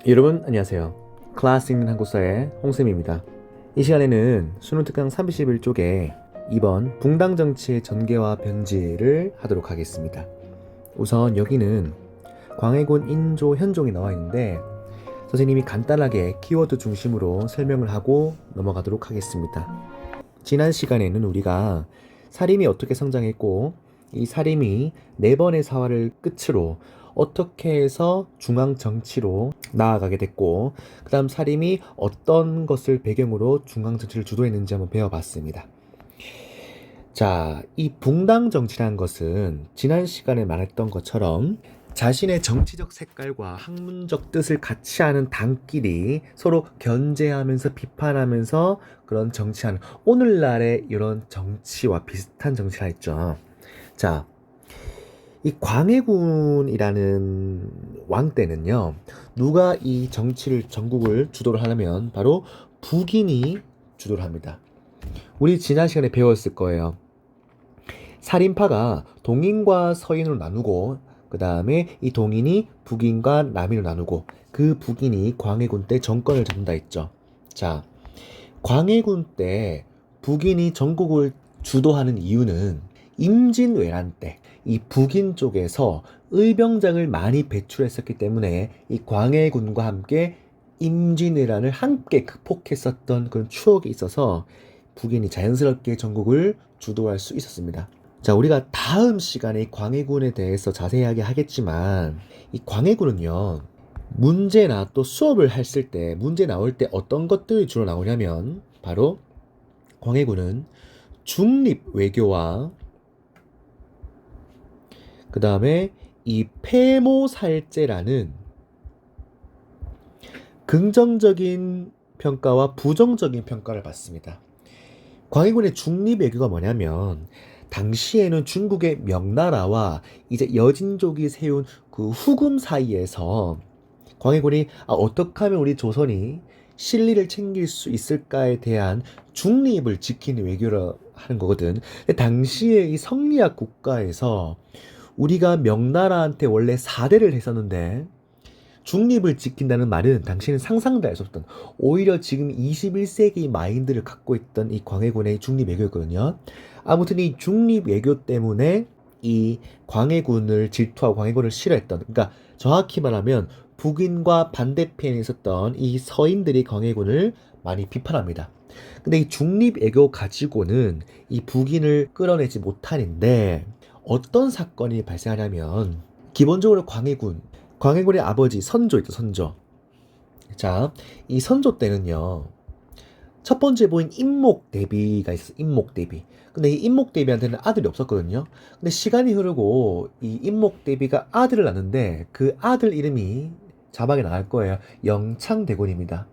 여러분 안녕하세요. 클래스 있는 한국사의 홍쌤입니다. 이 시간에는 수능 특강 31쪽에 2번 붕당 정치의 전개와 변질을 하도록 하겠습니다. 우선 여기는 광해군 인조 현종이 나와 있는데 선생님이 간단하게 키워드 중심으로 설명을 하고 넘어가도록 하겠습니다. 지난 시간에는 우리가 사림이 어떻게 성장했고 이 사림이 4번의 사화를 끝으로 어떻게 해서 중앙 정치로 나아가게 됐고 그 다음 사림이 어떤 것을 배경으로 중앙 정치를 주도했는지 한번 배워봤습니다. 자, 이 붕당 정치라는 것은 지난 시간에 말했던 것처럼 자신의 정치적 색깔과 학문적 뜻을 같이 하는 당끼리 서로 견제하면서 비판하면서 그런 정치하는 오늘날의 이런 정치와 비슷한 정치라 했죠. 자, 이 광해군이라는 왕 때는요, 누가 이 정치를, 전국을 주도를 하려면 바로 북인이 주도를 합니다. 우리 지난 시간에 배웠을 거예요. 살인파가 동인과 서인으로 나누고, 그 다음에 이 동인이 북인과 남인으로 나누고, 그 북인이 광해군 때 정권을 잡는다 했죠. 자, 광해군 때 북인이 전국을 주도하는 이유는 임진왜란 때 이 북인 쪽에서 의병장을 많이 배출했었기 때문에 이 광해군과 함께 임진왜란을 함께 극복했었던 그런 추억이 있어서 북인이 자연스럽게 전국을 주도할 수 있었습니다. 자, 우리가 다음 시간에 광해군에 대해서 자세하게 하겠지만 이 광해군은요, 문제나 또 수업을 했을 때 문제 나올 때 어떤 것들이 주로 나오냐면 바로 광해군은 중립 외교와 그 다음에 이 폐모살제라는 긍정적인 평가와 부정적인 평가를 받습니다. 광해군의 중립 외교가 뭐냐면 당시에는 중국의 명나라와 이제 여진족이 세운 그 후금 사이에서 광해군이 어떻게 하면 우리 조선이 실리를 챙길 수 있을까에 대한 중립을 지키는 외교를 하는 거거든. 근데 당시에 이 성리학 국가에서 우리가 명나라한테 원래 사대를 했었는데 중립을 지킨다는 말은 당시에는 상상도 할 수 없던 오히려 지금 21세기 마인드를 갖고 있던 이 광해군의 중립 외교였거든요. 아무튼 이 중립 외교 때문에 이 광해군을 질투하고 광해군을 싫어했던, 그러니까 정확히 말하면 북인과 반대편에 있었던 이 서인들이 광해군을 많이 비판합니다. 근데 이 중립 외교 가지고는 이 북인을 끌어내지 못하는데 어떤 사건이 발생하냐면 기본적으로 광해군의 아버지 선조 있죠, 선조. 자, 이 선조 때는요, 첫 번째 부인 임목대비가 있어요. 임목대비. 근데 이 임목대비한테는 아들이 없었거든요. 근데 시간이 흐르고 이 임목대비가 아들을 낳는데 그 아들 이름이 자막에 나갈 거예요. 영창대군입니다.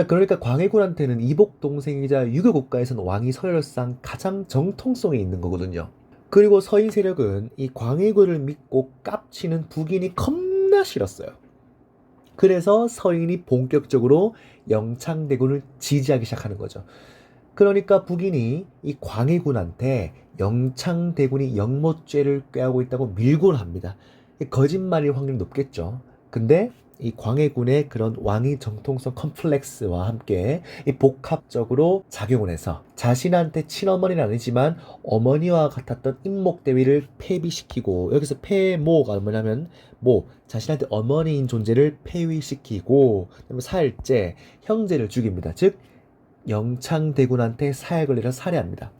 그러니까 광해군한테는 이복 동생이자 유교 국가에서는 왕이 서열상 가장 정통성이 있는 거거든요. 그리고 서인 세력은 이 광해군을 믿고 깝치는 북인이 겁나 싫었어요. 그래서 서인이 본격적으로 영창대군을 지지하기 시작하는 거죠. 그러니까 북인이 이 광해군한테 영창대군이 영모죄를 꾀하고 있다고 밀고를 합니다. 거짓말일 확률이 높겠죠. 근데 이 광해군의 그런 왕위 정통성 컴플렉스와 함께 이 복합적으로 작용을 해서 자신한테 친어머니는 아니지만 어머니와 같았던 임목대위를 폐비시키고, 여기서 폐모가 뭐냐면 자신한테 어머니인 존재를 폐위시키고, 그다음에 살제 형제를 죽입니다. 즉 영창대군한테 사약을 내려 살해합니다.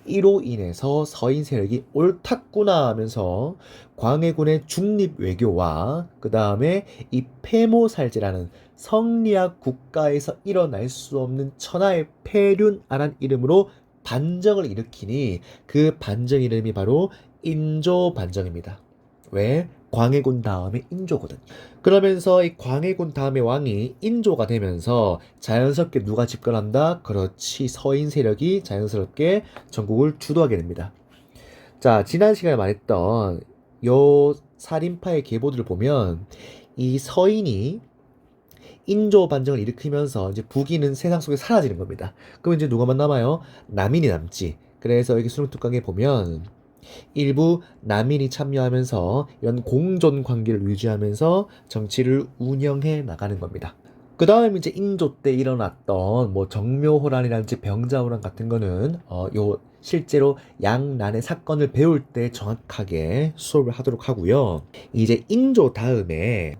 이로 인해서 서인 세력이 옳았구나 하면서 광해군의 중립 외교와 그 다음에 이 폐모살제라는 성리학 국가에서 일어날 수 없는 천하의 폐륜아란 이름으로 반정을 일으키니 그 반정 이름이 바로 인조반정입니다. 왜? 광해군 다음에 인조거든. 그러면서 이 광해군 다음에 왕이 인조가 되면서 자연스럽게 누가 집권한다? 그렇지, 서인 세력이 자연스럽게 전국을 주도하게 됩니다. 자, 지난 시간에 말했던 요 살인파의 계보들을 보면 이 서인이 인조 반정을 일으키면서 이제 북인은 세상 속에 사라지는 겁니다. 그럼 이제 누가만 남아요? 남인이 남지. 그래서 여기 수능특강에 보면 일부 남인이 참여하면서 이런 공존 관계를 유지하면서 정치를 운영해 나가는 겁니다. 그 다음 이제 인조 때 일어났던 뭐 정묘호란이라든지 병자호란 같은 거는 요 실제로 양난의 사건을 배울 때 정확하게 수업을 하도록 하고요. 이제 인조 다음에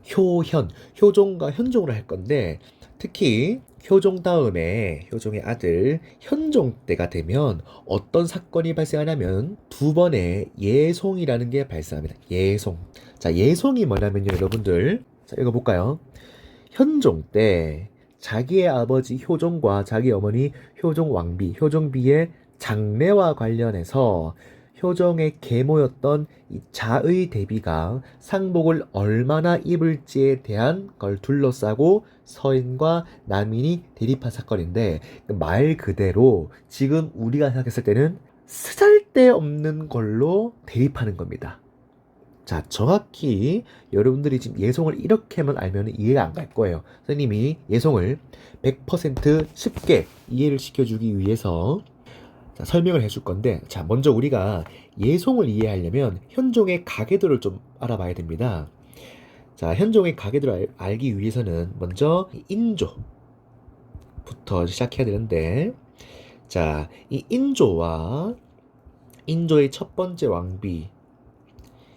효종과 현종을 할 건데 특히 효종 다음에 효종의 아들 현종 때가 되면 어떤 사건이 발생하냐면 두 번의 예송이라는 게 발생합니다. 예송. 자, 예송이 뭐냐면요, 여러분들. 자, 읽어볼까요? 현종 때 자기의 아버지 효종과 자기 어머니 효종 왕비, 효종비의 장례와 관련해서 효종의 계모였던 이 자의 대비가 상복을 얼마나 입을지에 대한 걸 둘러싸고 서인과 남인이 대립한 사건인데 말 그대로 지금 우리가 생각했을 때는 쓰잘데없는 걸로 대립하는 겁니다. 자, 정확히 여러분들이 지금 예송을 이렇게만 알면 이해가 안 갈 거예요. 선생님이 예송을 100% 쉽게 이해를 시켜주기 위해서 자, 설명을 해줄 건데, 자, 먼저 우리가 예송을 이해하려면 현종의 가계도를 좀 알아봐야 됩니다. 자, 현종의 가계도를 알기 위해서는 먼저 인조부터 시작해야 되는데, 자, 이 인조와 인조의 첫 번째 왕비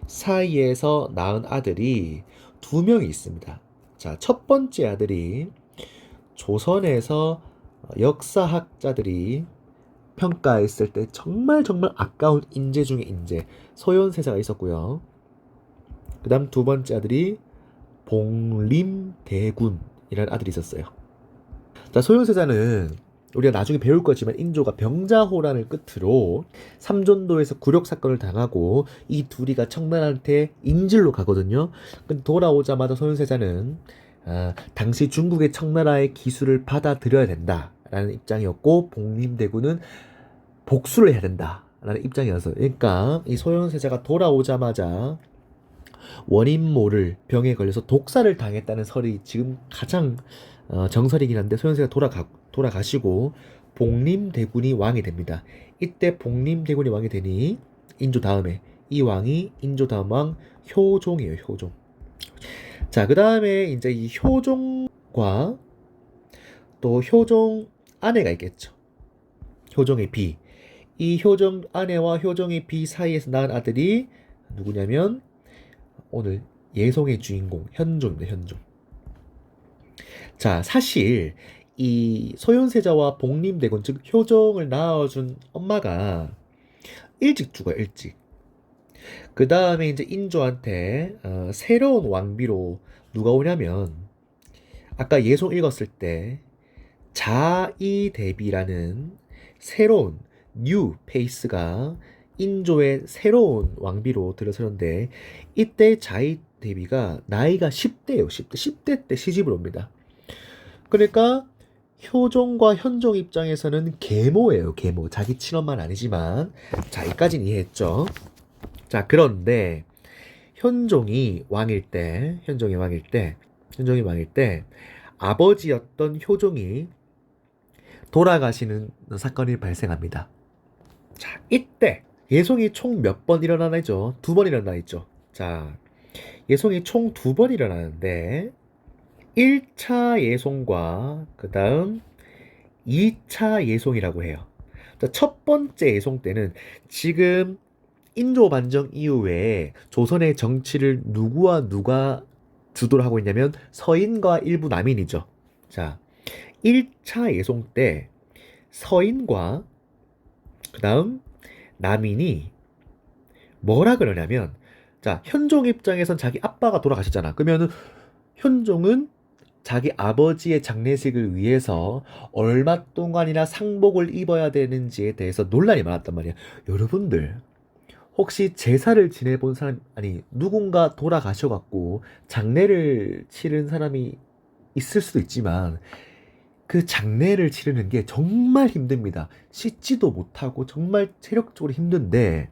사이에서 낳은 아들이 두 명이 있습니다. 자, 첫 번째 아들이 조선에서 역사학자들이 평가했을 때 정말 아까운 인재 중에 인재, 소현세자가 있었고요. 그 다음 두 번째 아들이 봉림대군이라는 아들이 있었어요. 자, 소현세자는 우리가 나중에 배울 거지만 인조가 병자호란을 끝으로 삼존도에서 굴욕 사건을 당하고 이 둘이가 청나라한테 인질로 가거든요. 근데 돌아오자마자 소현세자는 당시 중국의 청나라의 기술을 받아들여야 된다라는 입장이었고 봉림대군은 복수를 해야 된다라는 입장이었어요. 그러니까 이 소현세자가 돌아오자마자 원인 모를 병에 걸려서 독사를 당했다는 설이 지금 가장 정설이긴 한데 소현세가 돌아가시고 복림대군이 왕이 됩니다. 이때 복림대군이 왕이 되니 인조 다음에 이 왕이 인조 다음 왕 효종이에요. 효종. 자, 그 다음에 이제 이 효종과 또 효종 아내가 있겠죠. 효종의 비. 이 효종 아내와 효종의 비 사이에서 낳은 아들이 누구냐면 오늘 예송의 주인공 현종입니다. 현종. 자, 사실 이 소현세자와 복림대군 즉 효종을 낳아준 엄마가 일찍 죽어요. 일찍. 그 다음에 이제 인조한테 새로운 왕비로 누가 오냐면 아까 예송 읽었을 때 자이대비라는 새로운 뉴 페이스가 인조의 새로운 왕비로 들어서는데 이때 자이대비가 나이가 10대예요. 10대 때 시집을 옵니다. 그러니까 효종과 현종 입장에서는 계모예요. 계모. 자기 친엄마는 아니지만 자, 여기까지는 이해했죠. 자, 그런데 현종이 왕일 때 아버지였던 효종이 돌아가시는 사건이 발생합니다. 자, 이때 예송이 총 몇 번 일어나나 있죠? 두 번 일어나 있죠. 자, 예송이 총 두 번 일어나는데 1차 예송과 그 다음 2차 예송이라고 해요. 자, 첫 번째 예송 때는 지금 인조 반정 이후에 조선의 정치를 누구와 누가 주도를 하고 있냐면 서인과 일부 남인이죠. 자, 1차 예송 때 서인과 그 다음 남인이 뭐라 그러냐면 자, 현종 입장에선 자기 아빠가 돌아가셨잖아. 그러면은 현종은 자기 아버지의 장례식을 위해서 얼마 동안이나 상복을 입어야 되는지에 대해서 논란이 많았단 말이야. 여러분들 혹시 제사를 지내본 사람 아니 누군가 돌아가셔갖고 장례를 치른 사람이 있을 수도 있지만 그 장례를 치르는 게 정말 힘듭니다. 씻지도 못하고 정말 체력적으로 힘든데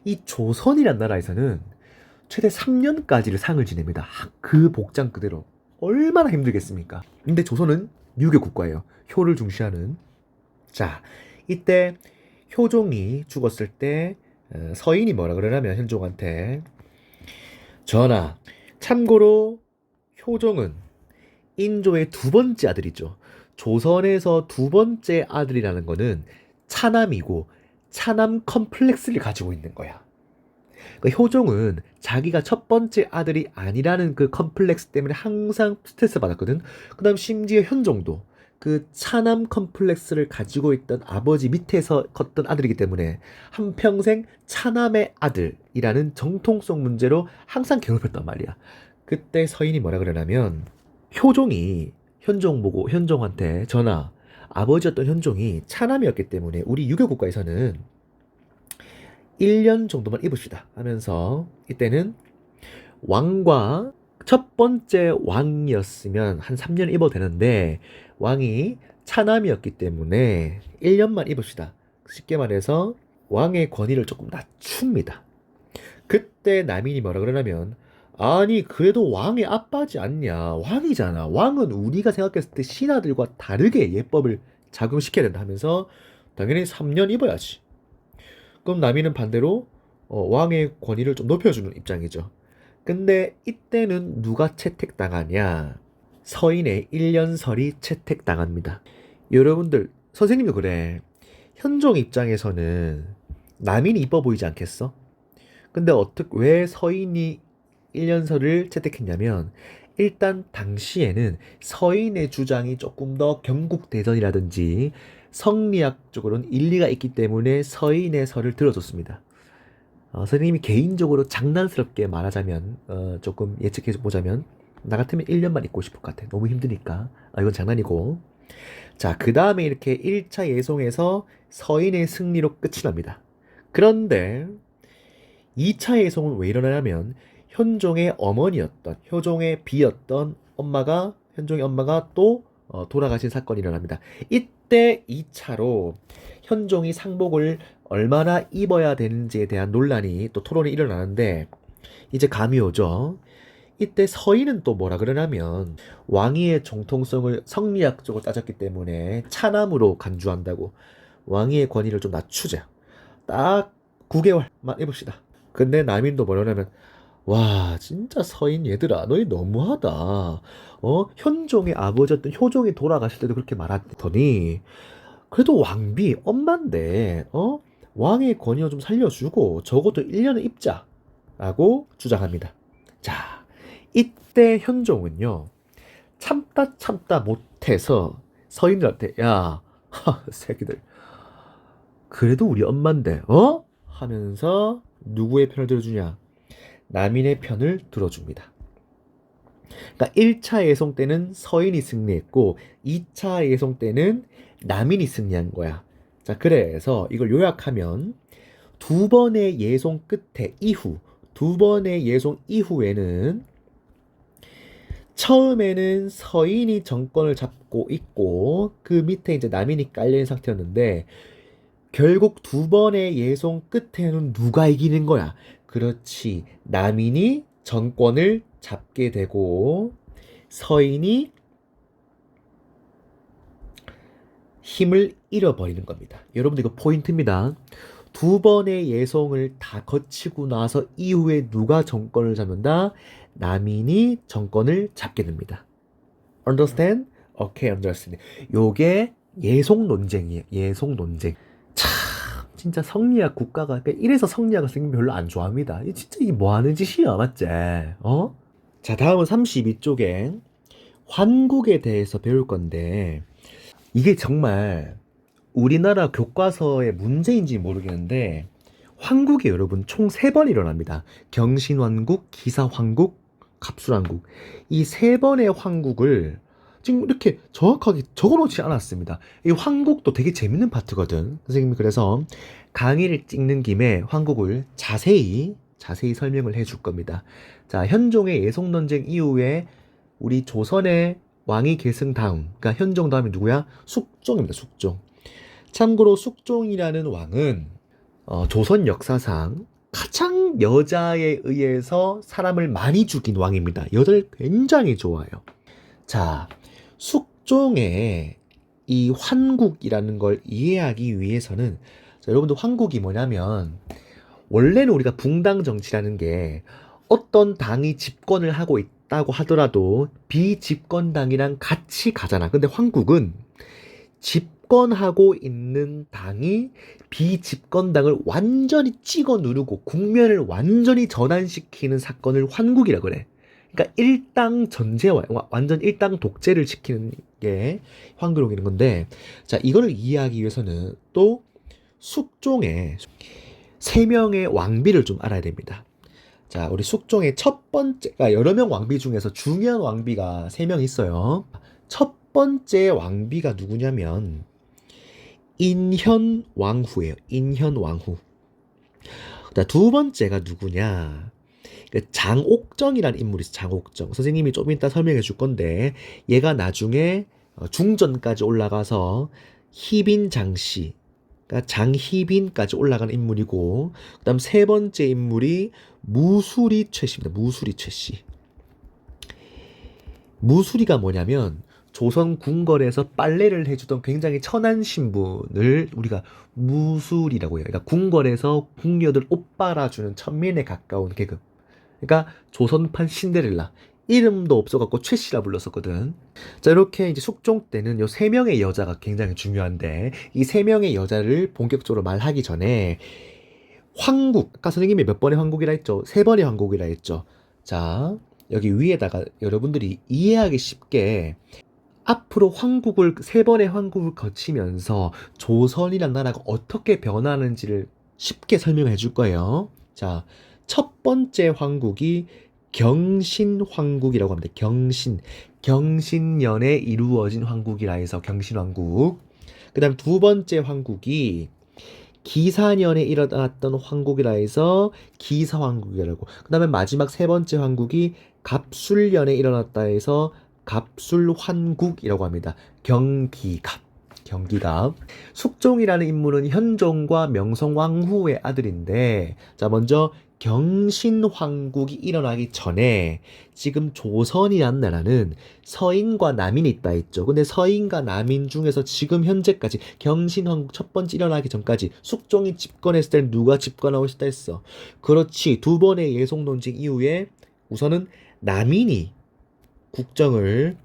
이 조선이란 나라에서는 최대 3년까지를 상을 지냅니다. 그 복장 그대로. 얼마나 힘들겠습니까? 근데 조선은 유교 국가예요. 효를 중시하는. 자, 이때 효종이 죽었을 때 서인이 뭐라 그러냐면 현종한테 전하, 참고로 효종은 인조의 두 번째 아들이죠. 조선에서 두 번째 아들이라는 거는 차남이고 차남 컴플렉스를 가지고 있는 거야. 그러니까 효종은 자기가 첫 번째 아들이 아니라는 그 컴플렉스 때문에 항상 스트레스 받았거든. 그다음 심지어 현종도 그 차남 컴플렉스를 가지고 있던 아버지 밑에서 컸던 아들이기 때문에 한평생 차남의 아들이라는 정통성 문제로 항상 괴롭혔단 말이야. 그때 서인이 뭐라 그러냐면 효종이 현종 보고 현종한테 전하, 아버지였던 현종이 차남이었기 때문에 우리 유교 국가에서는 1년 정도만 입읍시다 하면서 이때는 왕과 첫 번째 왕이었으면 한 3년 입어도 되는데 왕이 차남이었기 때문에 1년만 입읍시다. 쉽게 말해서 왕의 권위를 조금 낮춥니다. 그때 남인이 뭐라 그러냐면 아니 그래도 왕의 아빠지 않냐. 왕이잖아. 왕은 우리가 생각했을 때 신하들과 다르게 예법을 작용시켜야 된다 하면서 당연히 3년 입어야지. 그럼 남인은 반대로 왕의 권위를 좀 높여주는 입장이죠. 근데 이때는 누가 채택당하냐? 서인의 1년설이 채택당합니다. 여러분들, 선생님도 그래. 현종 입장에서는 남인이 이뻐 보이지 않겠어? 근데 왜 서인이 1년설을 채택했냐면, 일단 당시에는 서인의 주장이 조금 더 경국대전이라든지 성리학 쪽으로는 일리가 있기 때문에 서인의 설을 들어줬습니다. 선생님이 개인적으로 장난스럽게 말하자면 조금 예측해 보자면 나 같으면 1년만 있고 싶을 것 같아. 너무 힘드니까. 이건 장난이고. 자, 그 다음에 이렇게 1차 예송에서 서인의 승리로 끝이 납니다. 그런데 2차 예송은 왜 일어나냐면 현종의 어머니였던 효종의 비였던 현종의 엄마가 또 돌아가신 사건이 일어납니다. 이때 2차로 현종이 상복을 얼마나 입어야 되는지에 대한 논란이 또 토론이 일어나는데 이제 감이 오죠. 이때 서인은 또 뭐라 그러냐면 왕위의 정통성을 성리학적으로 따졌기 때문에 차남으로 간주한다고 왕위의 권위를 좀 낮추자. 딱 9개월만 해봅시다. 근데 남인도 뭐라냐면 와 진짜 서인 얘들아 너희 너무하다. 현종의 아버지였던 효종이 돌아가실 때도 그렇게 말하더니 그래도 왕비 엄만데 왕의 권위を좀 살려주고 적어도 1년은 입자라고 주장합니다. 자, 이때 현종은요 참다 못해서 서인들한테 야 새끼들 그래도 우리 엄만데 하면서 누구의 편을 들어주냐? 남인의 편을 들어줍니다. 그러니까 1차 예송 때는 서인이 승리했고 2차 예송 때는 남인이 승리한 거야. 자, 그래서 이걸 요약하면 두 번의 예송 끝에 두 번의 예송 이후에는 처음에는 서인이 정권을 잡고 있고 그 밑에 이제 남인이 깔려있는 상태였는데 결국 두 번의 예송 끝에는 누가 이기는 거야? 그렇지. 남인이 정권을 잡게 되고 서인이 힘을 잃어버리는 겁니다. 여러분들 이거 포인트입니다. 두 번의 예송을 다 거치고 나서 이후에 누가 정권을 잡는다? 남인이 정권을 잡게 됩니다. Understand? Okay, understand. 요게 예송 논쟁이에요. 예송 논쟁. 참 진짜 성리학 국가가 그러니까 이래서 성리학을 선생님 별로 안 좋아합니다. 진짜 이게 뭐 하는 짓이야, 맞지? 자, 다음은 32쪽에 환국에 대해서 배울 건데 이게 정말 우리나라 교과서의 문제인지 모르겠는데 환국이 여러분 총 3번 일어납니다. 경신환국, 기사환국, 갑술환국. 이 3번의 환국을 지금 이렇게 정확하게 적어놓지 않았습니다. 이 환국도 되게 재밌는 파트거든. 선생님이 그래서 강의를 찍는 김에 환국을 자세히 설명을 해줄 겁니다. 자, 현종의 예송논쟁 이후에 우리 조선의 왕위 계승 다음, 그러니까 현종 다음이 누구야? 숙종입니다. 숙종. 참고로 숙종이라는 왕은 조선 역사상 가장 여자에 의해서 사람을 많이 죽인 왕입니다. 여자를 굉장히 좋아해요. 자, 숙종의 이 환국이라는 걸 이해하기 위해서는 자, 여러분들 환국이 뭐냐면 원래는 우리가 붕당 정치라는 게 어떤 당이 집권을 하고 있다고 하더라도 비집권당이랑 같이 가잖아. 근데 황국은 집권하고 있는 당이 비집권당을 완전히 찍어 누르고 국면을 완전히 전환시키는 사건을 환국이라 그래. 그러니까 일당 전제와 완전 일당 독재를 시키는 게 황국이라는 건데, 자, 이거를 이해하기 위해서는 또 숙종의 세 명의 왕비를 좀 알아야 됩니다. 자, 우리 숙종의 첫 번째, 그러니까 여러 명 왕비 중에서 중요한 왕비가 세 명 있어요. 첫 번째 왕비가 누구냐면 인현왕후예요. 인현왕후. 자, 두 번째가 누구냐? 장옥정이라는 인물이 있어. 장옥정. 선생님이 좀 이따 설명해 줄 건데, 얘가 나중에 중전까지 올라가서 희빈장씨, 그러니까 장희빈까지 올라가는 인물이고, 그다음 세 번째 인물이 무수리 최씨입니다. 무수리 최씨. 무수리가 뭐냐면 조선 궁궐에서 빨래를 해주던 굉장히 천한 신분을 우리가 무술이라고 해요. 그러니까 궁궐에서 궁녀들 옷 빨아주는 천민에 가까운 계급. 그러니까 조선판 신데렐라. 이름도 없어갖고 최씨라 불렀었거든. 자, 이렇게 이제 숙종 때는 요 세 명의 여자가 굉장히 중요한데, 이 세 명의 여자를 본격적으로 말하기 전에 황국, 아까 선생님이 몇 번의 황국이라 했죠? 세 번의 황국이라 했죠? 자, 여기 위에다가 여러분들이 이해하기 쉽게 앞으로 황국을 세 번의 황국을 거치면서 조선이란 나라가 어떻게 변하는지를 쉽게 설명해 줄 거예요. 자, 첫 번째 황국이 경신황국이라고 합니다. 경신년에 이루어진 황국이라 해서 경신왕국. 그다음 두 번째 황국이 기사년에 일어났던 황국이라 해서 기사황국이라고. 그다음에 마지막 세 번째 황국이 갑술년에 일어났다 해서 갑술환국이라고 합니다. 경기갑. 숙종이라는 인물은 현종과 명성왕후의 아들인데, 자, 먼저 경신황국이 일어나기 전에 지금 조선이라는 나라는 서인과 남인이 있다 했죠. 근데 서인과 남인 중에서 지금 현재까지 경신황국 첫 번째 일어나기 전까지 숙종이 집권했을 때는 누가 집권하고 있었다 했어. 그렇지. 두 번의 예속 논쟁 이후에 우선은 남인이 국정을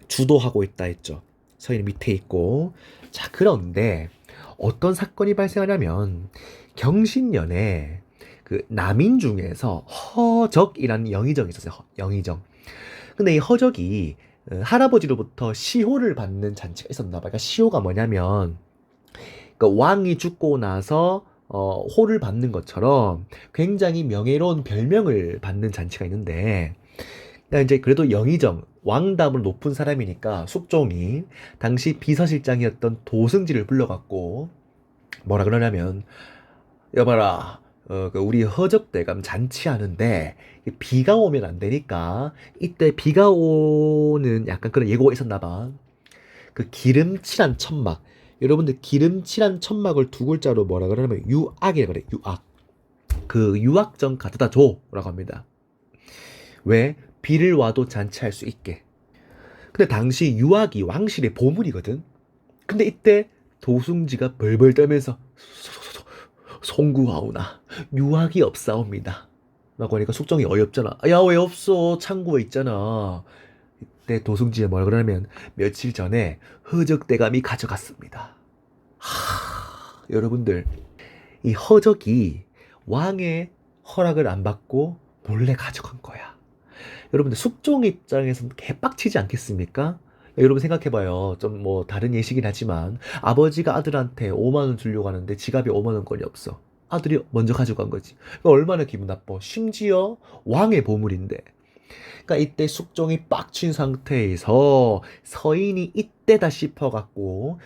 주도하고 있다 했죠. 서인 밑에 있고. 자, 그런데 어떤 사건이 발생하냐면 경신년에 그 남인 중에서 허적이라는 영의정이 있었어요. 영의정. 근데 이 허적이 할아버지로부터 시호를 받는 잔치가 있었나 봐요. 그러니까 시호가 뭐냐면 그러니까 왕이 죽고 나서 호를 받는 것처럼 굉장히 명예로운 별명을 받는 잔치가 있는데, 그러니까 이제 그래도 영의정, 왕답으로 높은 사람이니까 숙종이 당시 비서실장이었던 도승지를 불러갖고 뭐라 그러냐면, 여봐라, 그 우리 허적대감 잔치하는데 비가 오면 안 되니까 이때 비가 오는 약간 그런 예고가 있었나 봐. 그 기름칠한 천막. 여러분들 기름칠한 천막을 두 글자로 뭐라 그러냐면 유악이라고 그래. 유악. 그 유악 좀 가져다 줘라고 합니다. 왜? 비를 와도 잔치할 수 있게. 근데 당시 유악이 왕실의 보물이거든. 근데 이때 도승지가 벌벌 떨면서 송구하오나 유악이 없사옵니다 라고 하니까 숙종이 어이없잖아. 야, 왜 없어? 창고에 있잖아. 이때 도승지가 뭐라 그러냐면 며칠 전에 허적대감이 가져갔습니다. 여러분들, 이 허적이 왕의 허락을 안 받고 몰래 가져간 거야. 여러분들, 숙종 입장에서는 개빡치지 않겠습니까? 여러분 생각해봐요. 좀 뭐 다른 예시긴 하지만 아버지가 아들한테 5만 원 주려고 하는데 지갑에 5만 원권이 없어. 아들이 먼저 가져간 거지. 얼마나 기분 나빠. 심지어 왕의 보물인데. 그러니까 이때 숙종이 빡친 상태에서 서인이 이때다 싶어갖고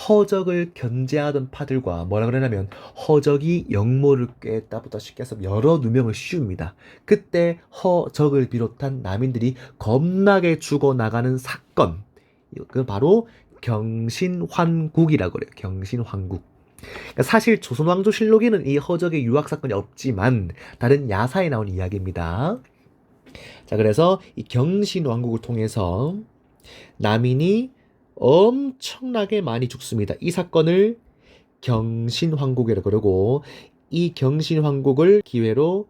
허적을 견제하던 파들과 뭐라 그러냐면 허적이 영모를 꿰다보다 쉽게 해서 여러 누명을 씌웁니다. 그때 허적을 비롯한 남인들이 겁나게 죽어나가는 사건. 그 바로 경신환국이라고 그래요. 경신환국. 그러니까 사실 조선왕조실록에는 이 허적의 유학 사건이 없지만 다른 야사에 나온 이야기입니다. 자, 그래서 이 경신왕국을 통해서 남인이 엄청나게 많이 죽습니다. 이 사건을 경신왕국이라고 그러고, 이 경신왕국을 기회로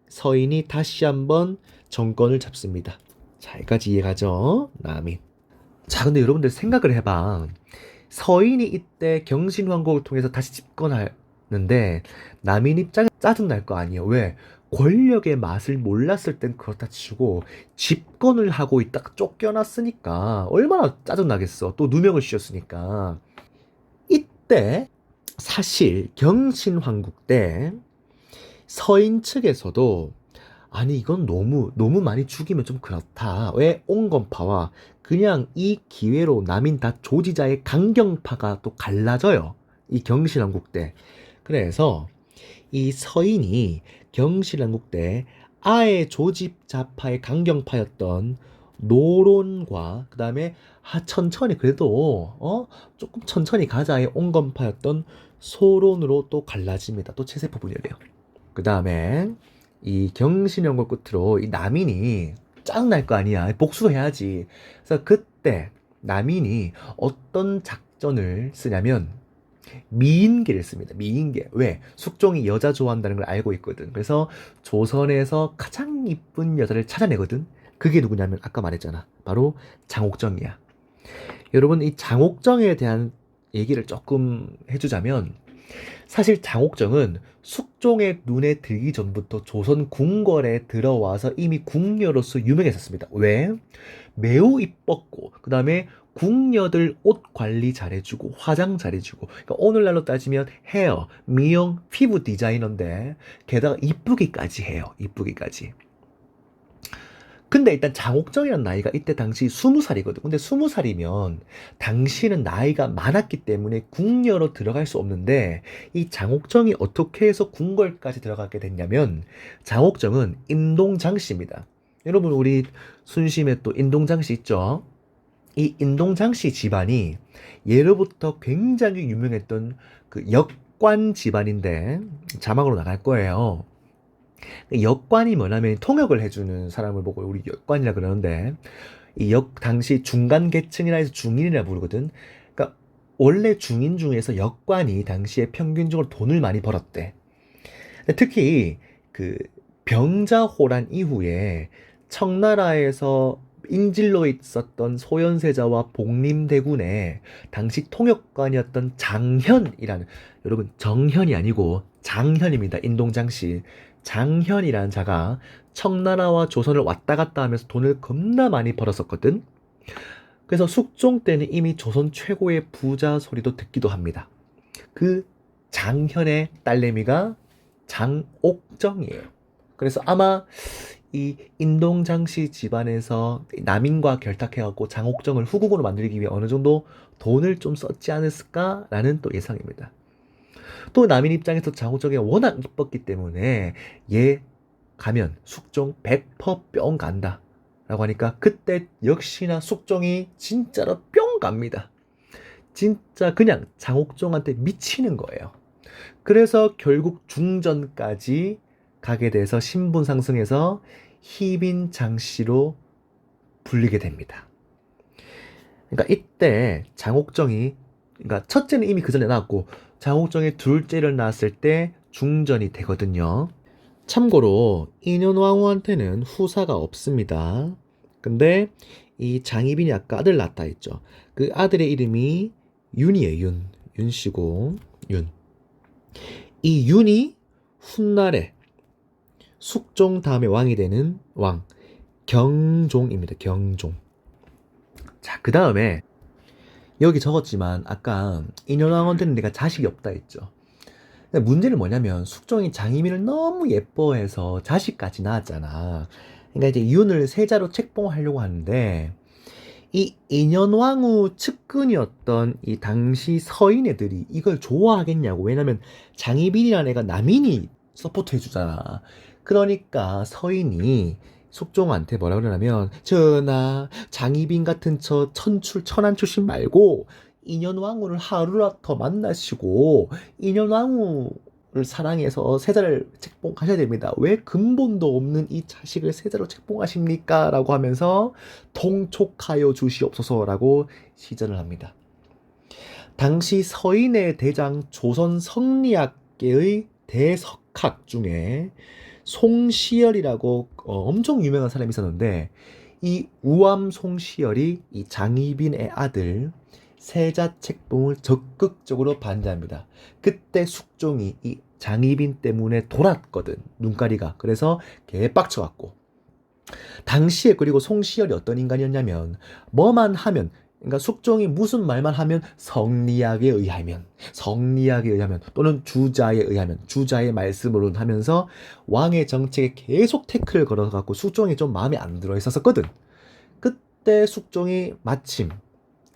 서인이 다시 한번 정권을 잡습니다. 자, 여기까지 이해가죠? 남인. 자, 근데 여러분들 생각을 해봐. 서인이 이때 경신왕국을 통해서 다시 집권하는데 남인 입장에 짜증날 거 아니에요. 왜? 권력의 맛을 몰랐을 땐 그렇다 치고 집권을 하고 있다가 쫓겨났으니까 얼마나 짜증나겠어. 또 누명을 씌웠으니까. 이때 사실 경신왕국 때 서인 측에서도 아니 이건 너무 많이 죽이면 좀 그렇다. 왜 온건파와 그냥 이 기회로 남인 다 조지자의 강경파가 또 갈라져요. 이 경신왕국 때. 그래서 이 서인이 경신왕국 때 아예 조직자파의 강경파였던 노론과 그 다음에 천천히 그래도 조금 천천히 가자의 온건파였던 소론으로 또 갈라집니다. 또 체세포 분열이에요. 그 다음에 이 경신왕국 끝으로 이 남인이 짜증날 거 아니야. 복수도 해야지. 그래서 그때 남인이 어떤 작전을 쓰냐면 미인계를 씁니다. 미인계. 왜? 숙종이 여자 좋아한다는 걸 알고 있거든. 그래서 조선에서 가장 이쁜 여자를 찾아내거든. 그게 누구냐면 아까 말했잖아. 바로 장옥정이야. 여러분 이 장옥정에 대한 얘기를 조금 해주자면 사실 장옥정은 숙종의 눈에 들기 전부터 조선 궁궐에 들어와서 이미 궁녀로서 유명했었습니다. 왜? 매우 이뻤고 그 다음에 궁녀들 옷 관리 잘해주고 화장 잘해주고 그러니까 오늘날로 따지면 헤어, 미용, 피부 디자이너인데 게다가 이쁘기까지 해요. 이쁘기까지. 근데 일단 장옥정이라는 나이가 이때 당시 20살이거든. 근데 20살이면 당시는 나이가 많았기 때문에 궁녀로 들어갈 수 없는데 이 장옥정이 어떻게 해서 궁궐까지 들어가게 됐냐면 장옥정은 인동장씨입니다. 여러분 우리 순심에 또 인동장씨 있죠? 이 인동장씨 집안이 예로부터 굉장히 유명했던 그 역관 집안인데 자막으로 나갈 거예요. 역관이 뭐냐면 통역을 해주는 사람을 보고 우리 역관이라 그러는데 이 당시 중간 계층이라 해서 중인이라 부르거든. 그러니까 원래 중인 중에서 역관이 당시에 평균적으로 돈을 많이 벌었대. 특히 그 병자호란 이후에 청나라에서 인질로 있었던 소현세자와 복림대군의 당시 통역관이었던 장현이라는 여러분 정현이 아니고 장현입니다. 인동장씨. 장현이라는 자가 청나라와 조선을 왔다 갔다 하면서 돈을 겁나 많이 벌었었거든. 그래서 숙종 때는 이미 조선 최고의 부자 소리도 듣기도 합니다. 그 장현의 딸내미가 장옥정이에요. 그래서 아마 이 인동장씨 집안에서 남인과 결탁해갖고 장옥정을 후궁으로 만들기 위해 어느 정도 돈을 좀 썼지 않았을까라는 또 예상입니다. 또 남인 입장에서 장옥정이 워낙 이뻤기 때문에 얘 가면 숙종 100%뿅 간다 라고 하니까 그때 역시나 숙종이 진짜로 뿅 갑니다. 진짜 그냥 장옥정한테 미치는 거예요. 그래서 결국 중전까지 가게 돼서 신분 상승해서 희빈 장씨로 불리게 됩니다. 그러니까 이때 장옥정이 그러니까 첫째는 이미 그 전에 낳았고 장옥정이 둘째를 낳았을 때 중전이 되거든요. 참고로 인현왕후한테는 후사가 없습니다. 근데 이 장희빈이 아까 아들 낳았다 했죠. 그 아들의 이름이 윤이에요. 윤씨고 윤. 이 윤이 훗날에 숙종 다음에 왕이 되는 왕 경종입니다. 경종. 자, 그 다음에 여기 적었지만 아까 인현왕후한테는 내가 자식이 없다 했죠. 근데 문제는 뭐냐면 숙종이 장희민을 너무 예뻐해서 자식까지 낳았잖아. 그러니까 이제 윤을 세자로 책봉하려고 하는데 이 인현왕후 측근이었던 이 당시 서인 애들이 이걸 좋아하겠냐고. 왜냐면 장희빈이라는 애가 남인이 서포트 해주잖아. 그러니까 서인이 숙종한테 뭐라 그러냐면 전하 장희빈 같은 저 천안 출신 말고 인현왕후를 하루라도 더 만나시고 인현왕후를 사랑해서 세자를 책봉하셔야 됩니다. 왜 근본도 없는 이 자식을 세자로 책봉하십니까? 라고 하면서 통촉하여 주시옵소서라고 시전을 합니다. 당시 서인의 대장 조선 성리학계의 대석학 중에 송시열이라고 엄청 유명한 사람이 있었는데 이 우암 송시열이 이 장희빈의 아들 세자책봉을 적극적으로 반대합니다. 그때 숙종이 이 장희빈 때문에 돌았거든, 눈가리가. 그래서 개빡쳐갖고 당시에. 그리고 송시열이 어떤 인간이었냐면 뭐만 하면, 그러니까 숙종이 무슨 말만 하면 성리학에 의하면 또는 주자의 말씀으로 하면서 왕의 정책에 계속 태클을 걸어갖고 숙종이 좀 마음에 안 들어 있었거든. 그때 숙종이 마침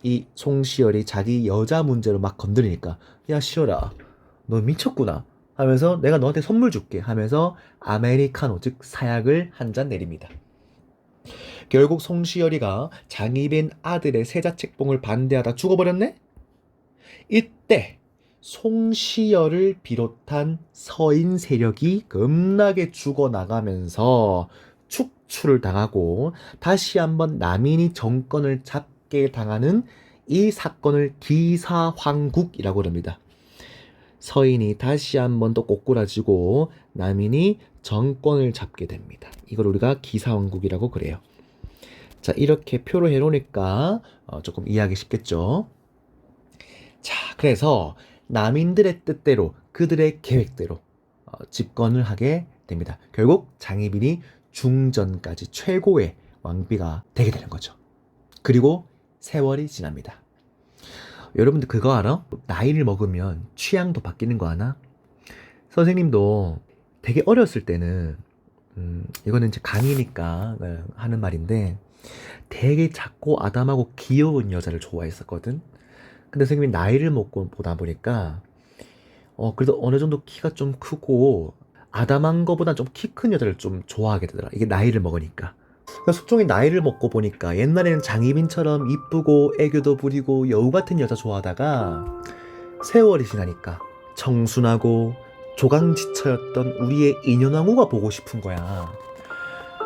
이 송시열이 자기 여자 문제로 막 건드리니까, 야 시열아 너 미쳤구나 하면서 내가 너한테 선물 줄게 하면서 아메리카노, 즉 사약을 한 잔 내립니다. 결국 송시열이가 장희빈 아들의 세자책봉을 반대하다 죽어버렸네? 이때 송시열을 비롯한 서인 세력이 겁나게 죽어나가면서 축출을 당하고 다시 한번 남인이 정권을 잡게 당하는 이 사건을 기사황국이라고 합니다. 서인이 다시 한번 또 꼬꾸라지고 남인이 정권을 잡게 됩니다. 이걸 우리가 기사황국이라고 그래요. 자, 이렇게 표로 해놓으니까 조금 이해하기 쉽겠죠? 자, 그래서 남인들의 뜻대로 그들의 계획대로 집권을 하게 됩니다. 결국 장희빈이 중전까지 최고의 왕비가 되게 되는 거죠. 그리고 세월이 지납니다. 여러분들 그거 알아? 나이를 먹으면 취향도 바뀌는 거 아나? 선생님도 되게 어렸을 때는 이거는 이제 강의니까 하는 말인데 되게 작고 아담하고 귀여운 여자를 좋아했었거든. 근데 선생님이 나이를 먹고 보다 보니까 그래도 어느 정도 키가 좀 크고 아담한 거보다 좀 키 큰 여자를 좀 좋아하게 되더라. 이게 나이를 먹으니까. 그러니까 숙종이 나이를 먹고 보니까 옛날에는 장희빈처럼 이쁘고 애교도 부리고 여우 같은 여자 좋아하다가 세월이 지나니까 청순하고 조강지처였던 우리의 인현왕후가 보고 싶은 거야.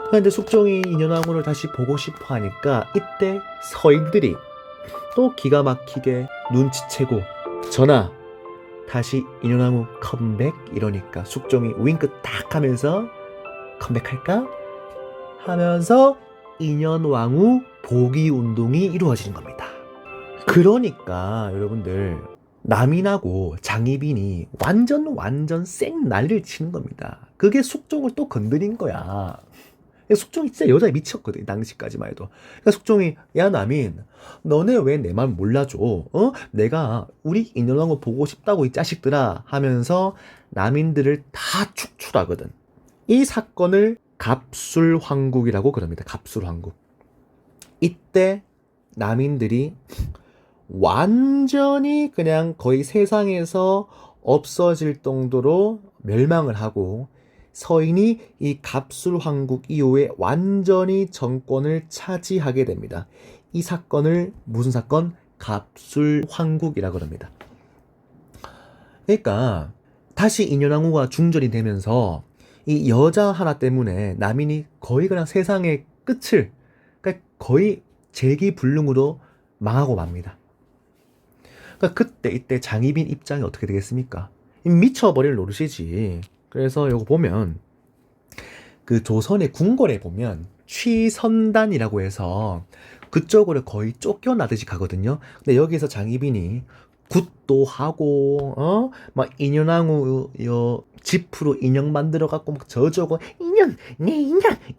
그런데 숙종이 인현왕후를 다시 보고 싶어 하니까 이때 서인들이 또 기가 막히게 눈치채고 전하 다시 인현왕후 컴백 이러니까 숙종이 윙크 딱 하면서 컴백할까? 하면서 인현왕후 복위 운동이 이루어지는 겁니다. 그러니까 여러분들 남인하고 장희빈이 완전 쌩 난리를 치는 겁니다. 그게 숙종을 또 건드린 거야. 숙종이 진짜 여자에 미쳤거든, 당시까지만 해도. 그러니까 숙종이 야 남인 너네 왜 내 말 몰라줘? 내가 우리 인현왕후 보고 싶다고 이 자식들아 하면서 남인들을 다 축출하거든. 이 사건을 갑술황국이라고 그럽니다. 갑술황국. 이때 남인들이 완전히 그냥 거의 세상에서 없어질 정도로 멸망을 하고 서인이 이 갑술황국 이후에 완전히 정권을 차지하게 됩니다. 이 사건을 무슨 사건? 갑술황국이라고 합니다. 그러니까 다시 인현왕후가 중전이 되면서 이 여자 하나 때문에 남인이 거의 그냥 세상의 끝을, 그러니까 거의 재기불능으로 망하고 맙니다. 그러니까 이때 장희빈 입장이 어떻게 되겠습니까? 미쳐버릴 노릇이지. 그래서 이거 보면 그 조선의 궁궐에 보면 취선단이라고 해서 그쪽으로 거의 쫓겨나듯이 가거든요. 근데 여기서 장희빈이 굿도 하고 막 인현왕후 지프로 인형 만들어 갖고 막 저저고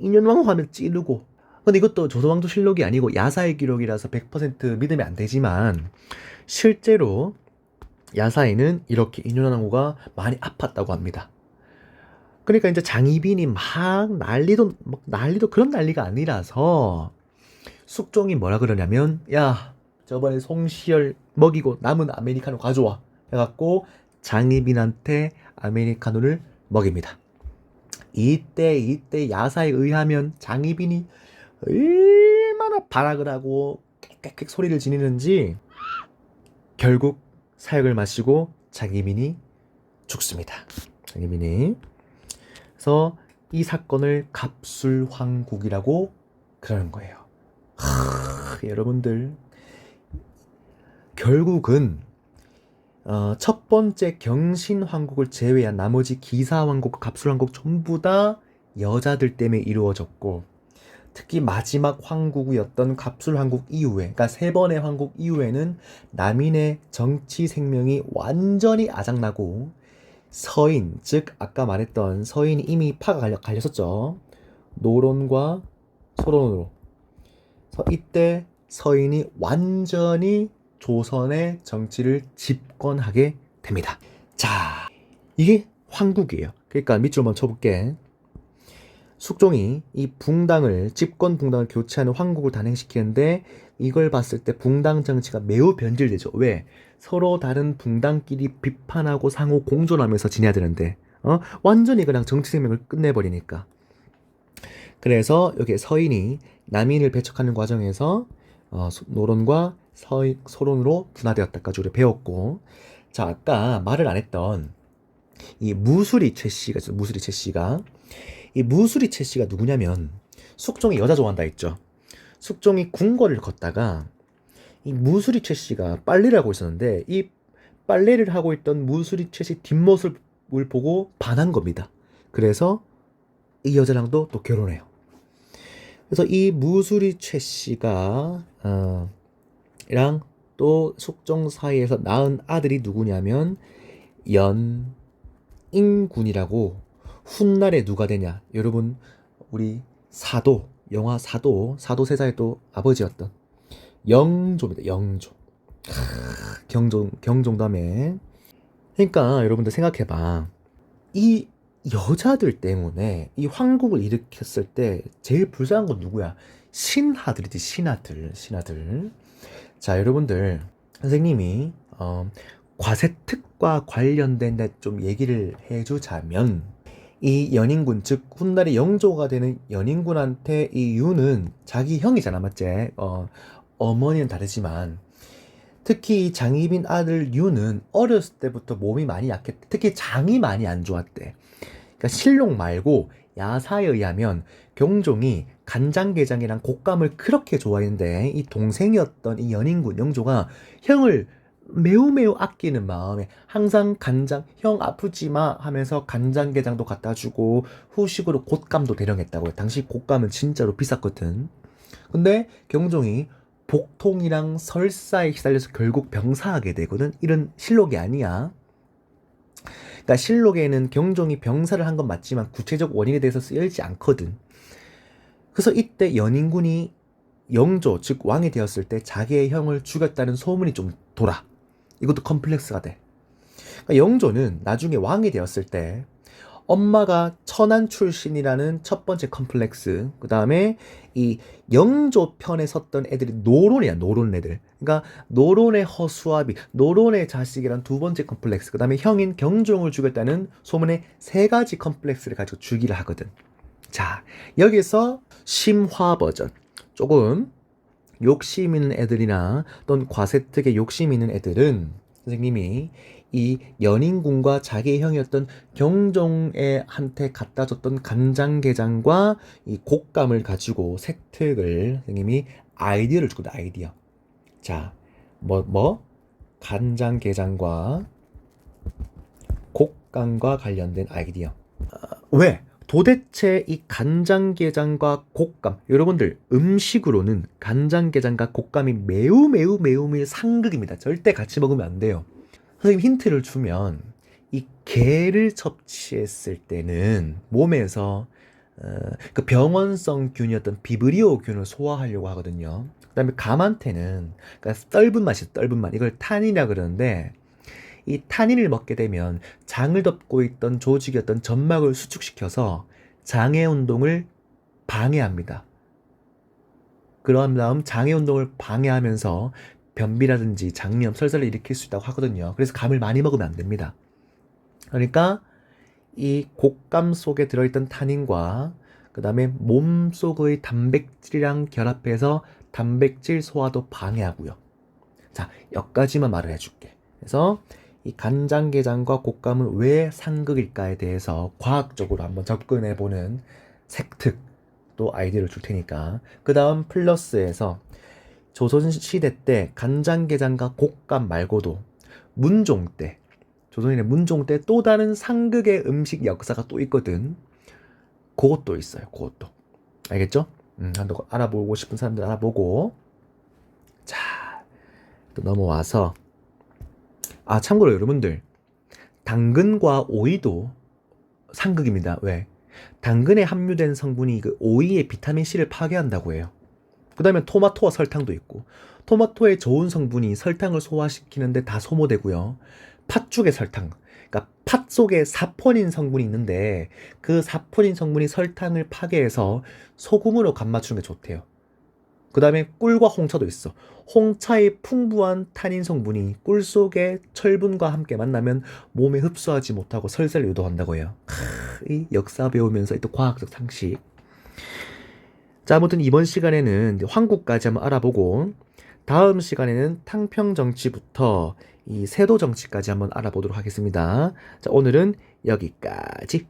인현왕후 하면 찌르고. 근데 이것도 조선왕조실록이 아니고 야사의 기록이라서 100% 믿으면 안 되지만 실제로 야사에는 이렇게 인현왕후가 많이 아팠다고 합니다. 그러니까 이제 장희빈이 막 난리도 그런 난리가 아니라서 숙종이 뭐라 그러냐면 야 저번에 송시열 먹이고 남은 아메리카노 가져와 해갖고 장희빈한테 아메리카노를 먹입니다. 이때 야사에 의하면 장희빈이 얼마나 발악을 하고 꽥꽥 소리를 지르는지 결국 사약을 마시고 장희빈이 죽습니다. 장희빈이. 그래서 이 사건을 갑술황국이라고 그러는 거예요. 여러분들 결국은 첫 번째 경신 황국을 제외한 나머지 기사 황국, 갑술 황국 전부 다 여자들 때문에 이루어졌고, 특히 마지막 황국이었던 갑술 황국 이후에, 그러니까 세 번의 황국 이후에는 남인의 정치 생명이 완전히 아작나고, 서인, 즉 아까 말했던 서인이 이미 파가 갈렸었죠. 노론과 소론으로. 이때 서인이 완전히 조선의 정치를 집권하게 됩니다. 자, 이게 황국이에요. 그러니까 밑줄 한번 쳐볼게. 숙종이 이 붕당을, 집권 붕당을 교체하는 황국을 단행시키는데, 이걸 봤을 때 붕당 정치가 매우 변질되죠. 왜? 서로 다른 붕당끼리 비판하고 상호 공존하면서 지내야 되는데, 완전히 그냥 정치 생명을 끝내버리니까. 그래서 여기 서인이 남인을 배척하는 과정에서 노론과 소론으로 분화되었다까지 우리 배웠고, 자, 아까 말을 안 했던 이 무수리 최씨가 있어요. 무수리 최씨가. 이 무수리 최씨가 누구냐면, 숙종이 여자 좋아한다 했죠. 숙종이 궁궐을 걷다가 이 무수리 최씨가 빨래를 하고 있었는데, 이 빨래를 하고 있던 무수리 최씨 뒷모습을 보고 반한 겁니다. 그래서 이 여자랑도 또 결혼해요. 그래서 이 무수리 최씨가 랑 또 숙종 사이에서 낳은 아들이 누구냐면 연인군이라고. 훗날에 누가 되냐? 여러분, 우리 사도, 영화 사도세자의 또 아버지였던 영조입니다. 영조. 경종담에. 그러니까 여러분들 생각해봐. 이 여자들 때문에 이 황국을 일으켰을 때 제일 불쌍한 건 누구야? 신하들이지, 신하들. 자, 여러분들, 선생님이 과세특과 관련된 데 좀 얘기를 해주자면, 이 연인군, 즉 훗날에 영조가 되는 연인군한테 이 유는 자기 형이잖아, 맞지? 어머니는 다르지만, 특히 장희빈 아들 유는 어렸을 때부터 몸이 많이 약했대. 특히 장이 많이 안 좋았대. 그러니까 실록 말고 야사에 의하면 경종이 간장게장이랑 곶감을 그렇게 좋아했는데, 이 동생이었던 이 연인군 영조가 형을 매우 아끼는 마음에 항상 간장, 형 아프지 마 하면서 간장게장도 갖다 주고 후식으로 곶감도 대령했다고요. 당시 곶감은 진짜로 비쌌거든. 근데 경종이 복통이랑 설사에 시달려서 결국 병사하게 되거든. 이런 실록이 아니야. 그러니까 실록에는 경종이 병사를 한 건 맞지만 구체적 원인에 대해서 쓰여있지 않거든. 그래서 이때 연인군이 영조, 즉 왕이 되었을 때 자기의 형을 죽였다는 소문이 좀 돌아. 이것도 컴플렉스가 돼. 그러니까 영조는 나중에 왕이 되었을 때 엄마가 천안 출신이라는 첫 번째 컴플렉스, 그 다음에 이 영조 편에 섰던 애들이 노론이야, 노론 애들. 그러니까 노론의 허수아비, 노론의 자식이란 두 번째 컴플렉스, 그 다음에 형인 경종을 죽였다는 소문의 세 가지 컴플렉스를 가지고 주기를 하거든. 자, 여기서 심화 버전, 조금 욕심 있는 애들이나 또는 과세특에 욕심 있는 애들은 선생님이 이 연인군과 자기의 형이었던 경종에 한테 갖다 줬던 간장게장과 이 곶감을 가지고 세특을 선생님이 아이디어를 주거든. 아이디어. 자, 간장게장과 곶감과 관련된 아이디어. 왜? 도대체 이 간장게장과 곶감, 여러분들 음식으로는 간장게장과 곶감이 매우 상극입니다. 절대 같이 먹으면 안 돼요. 선생님 힌트를 주면, 이 게를 섭취했을 때는 몸에서 그 병원성 균이었던 비브리오균을 소화하려고 하거든요. 그 다음에 감한테는, 그러니까 떫은 맛이 떫은 맛, 이걸 탄이라 그러는데, 이 탄닌을 먹게 되면 장을 덮고 있던 조직이었던 점막을 수축시켜서 장의 운동을 방해합니다. 그런 다음 장의 운동을 방해하면서 변비라든지 장염, 설사를 일으킬 수 있다고 하거든요. 그래서 감을 많이 먹으면 안 됩니다. 그러니까 이 곶감 속에 들어있던 탄닌과 그 다음에 몸 속의 단백질이랑 결합해서 단백질 소화도 방해하고요. 자, 여기까지만 말을 해줄게. 그래서 이 간장게장과 곶감은 왜 상극일까에 대해서 과학적으로 한번 접근해보는 색특 또 아이디어를 줄 테니까, 그 다음 플러스에서 조선시대 때 간장게장과 곶감 말고도 문종 때, 조선인의 문종 때 또 다른 상극의 음식 역사가 또 있거든. 그것도 있어요. 그것도. 알겠죠? 한번 알아보고 싶은 사람들 알아보고. 자, 또 넘어와서. 아, 참고로 여러분들, 당근과 오이도 상극입니다. 왜? 당근에 함유된 성분이 그 오이의 비타민C를 파괴한다고 해요. 그 다음에 토마토와 설탕도 있고, 토마토의 좋은 성분이 설탕을 소화시키는데 다 소모되고요. 팥죽의 설탕, 그러니까 팥 속에 사포닌 성분이 있는데 그 사포닌 성분이 설탕을 파괴해서 소금으로 간 맞추는 게 좋대요. 그 다음에 꿀과 홍차도 있어. 홍차의 풍부한 타닌 성분이 꿀 속의 철분과 함께 만나면 몸에 흡수하지 못하고 설사를 유도한다고 해요. 이 역사 배우면서 또 과학적 상식. 자, 아무튼 이번 시간에는 황국까지 한번 알아보고 다음 시간에는 탕평 정치부터 이 세도 정치까지 한번 알아보도록 하겠습니다. 자, 오늘은 여기까지.